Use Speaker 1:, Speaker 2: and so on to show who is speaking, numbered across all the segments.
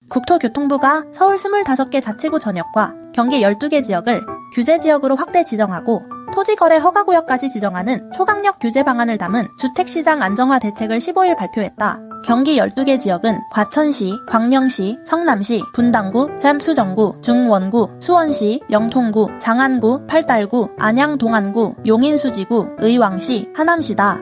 Speaker 1: 국토교통부가 서울 25개 자치구 전역과 경기 12개 지역을 규제지역으로 확대 지정하고 토지거래 허가구역까지 지정하는 초강력 규제 방안을 담은 주택시장 안정화 대책을 15일 발표했다. 경기 12개 지역은 과천시, 광명시, 성남시, 분당구, 잠수정구, 중원구, 수원시, 영통구, 장안구, 팔달구, 안양 동안구, 용인수지구, 의왕시, 하남시다.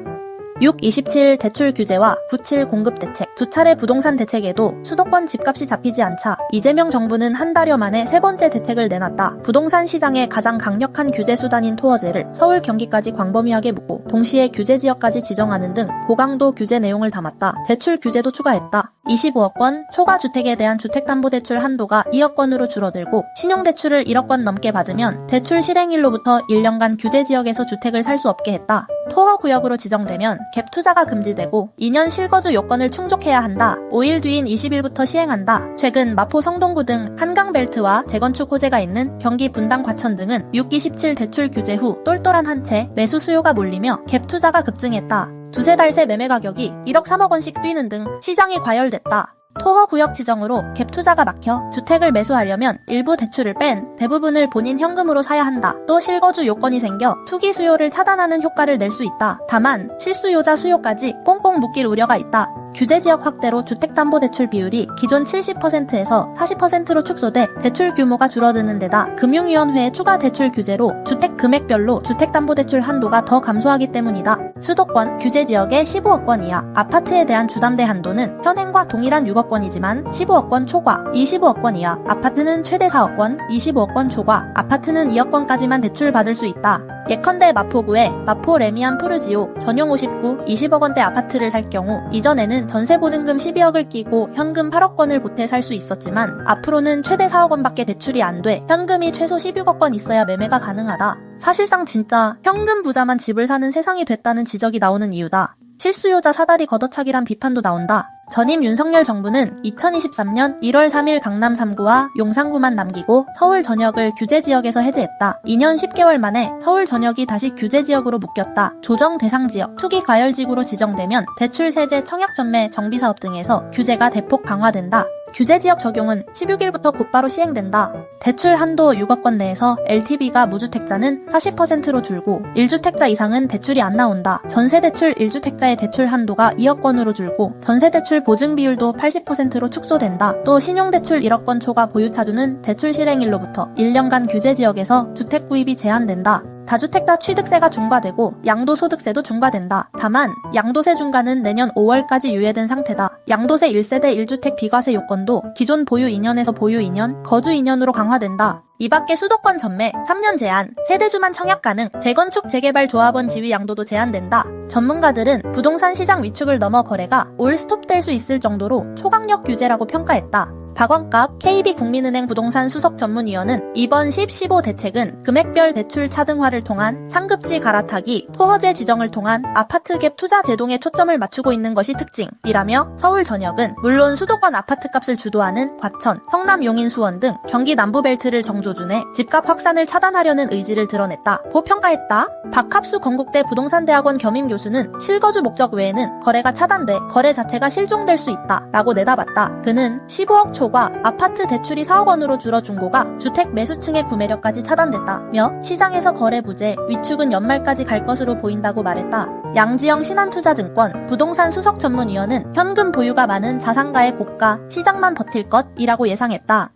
Speaker 1: 6.27 대출 규제와 9.7 공급 대책, 두 차례 부동산 대책에도 수도권 집값이 잡히지 않자 이재명 정부는 한 달여 만에 세 번째 대책을 내놨다. 부동산 시장의 가장 강력한 규제 수단인 토어제를 서울, 경기까지 광범위하게 묶고 동시에 규제 지역까지 지정하는 등 고강도 규제 내용을 담았다. 대출 규제도 추가했다. 25억 원 초과 주택에 대한 주택담보대출 한도가 2억 원으로 줄어들고 신용대출을 1억 원 넘게 받으면 대출 실행일로부터 1년간 규제 지역에서 주택을 살 수 없게 했다. 토어구역으로 지정되면 갭 투자가 금지되고 2년 실거주 요건을 충족해야 한다. 5일 뒤인 20일부터 시행한다. 최근 마포 성동구 등 한강벨트와 재건축 호재가 있는 경기 분당 과천 등은 6.27 대출 규제 후 똘똘한 한 채 매수 수요가 몰리며 갭 투자가 급증했다. 두세 달 새 매매 가격이 1억 3억 원씩 뛰는 등 시장이 과열됐다. 토어구역 지정으로 갭 투자가 막혀 주택을 매수하려면 일부 대출을 뺀 대부분을 본인 현금으로 사야 한다. 또 실거주 요건이 생겨 투기 수요를 차단하는 효과를 낼 수 있다. 다만 실수요자 수요까지 꽁꽁 묶일 우려가 있다. 규제지역 확대로 주택담보대출 비율이 기존 70%에서 40%로 축소돼 대출 규모가 줄어드는 데다 금융위원회의 추가 대출 규제로 주택 금액별로 주택담보대출 한도가 더 감소하기 때문이다. 수도권 규제지역의 15억 원 이하 아파트에 대한 주담대 한도는 현행과 동일한 6억 원이지만 15억 원 초과, 25억 원 이하 아파트는 최대 4억 원, 25억 원 초과 아파트는 2억 원까지만 대출받을 수 있다. 예컨대 마포구에 마포 레미안 푸르지오 전용 50구 20억 원대 아파트를 살 경우 이전에는 전세보증금 12억을 끼고 현금 8억 원을 보태 살 수 있었지만 앞으로는 최대 4억 원밖에 대출이 안 돼 현금이 최소 16억 원 있어야 매매가 가능하다. 사실상 진짜 현금 부자만 집을 사는 세상이 됐다는 지적이 나오는 이유다. 실수요자 사다리 걷어차기란 비판도 나온다. 전임 윤석열 정부는 2023년 1월 3일 강남 3구와 용산구만 남기고 서울 전역을 규제지역에서 해제했다. 2년 10개월 만에 서울 전역이 다시 규제지역으로 묶였다. 조정 대상 지역, 투기 과열지구로 지정되면 대출 세제 청약 전매 정비사업 등에서 규제가 대폭 강화된다. 규제지역 적용은 16일부터 곧바로 시행된다. 대출 한도 6억 원 내에서 LTV가 무주택자는 40%로 줄고 1주택자 이상은 대출이 안 나온다. 전세대출 1주택자의 대출 한도가 2억 원으로 줄고 전세대출 보증 비율도 80%로 축소된다. 또 신용대출 1억 원 초과 보유차주는 대출 실행일로부터 1년간 규제지역에서 주택 구입이 제한된다. 다주택자 취득세가 중과되고 양도소득세도 중과된다. 다만 양도세 중과는 내년 5월까지 유예된 상태다. 양도세 1세대 1주택 비과세 요건도 기존 보유 2년에서 보유 2년, 거주 2년으로 강화된다. 이 밖에 수도권 전매, 3년 제한, 세대주만 청약 가능, 재건축 재개발 조합원 지위 양도도 제한된다. 전문가들은 부동산 시장 위축을 넘어 거래가 올 스톱될 수 있을 정도로 초강력 규제라고 평가했다. 박원갑 KB국민은행 부동산 수석 전문위원은 이번 10.15 대책은 금액별 대출 차등화를 통한 상급지 갈아타기, 토허제 지정을 통한 아파트 갭 투자 제동에 초점을 맞추고 있는 것이 특징이라며 서울 전역은 물론 수도권 아파트값을 주도하는 과천, 성남 용인 수원 등 경기 남부벨트를 정조준해 집값 확산을 차단하려는 의지를 드러냈다. 고 평가했다. 박합수 건국대 부동산대학원 겸임 교수는 실거주 목적 외에는 거래가 차단돼 거래 자체가 실종될 수 있다 라고 내다봤다. 그는 15억 초과 아파트 대출이 4억 원으로 줄어 중고가 주택 매수층의 구매력까지 차단됐다며 시장에서 거래 부재, 위축은 연말까지 갈 것으로 보인다고 말했다. 양지영 신한투자증권 부동산 수석 전문위원은 현금 보유가 많은 자산가의 고가 시장만 버틸 것이라고 예상했다.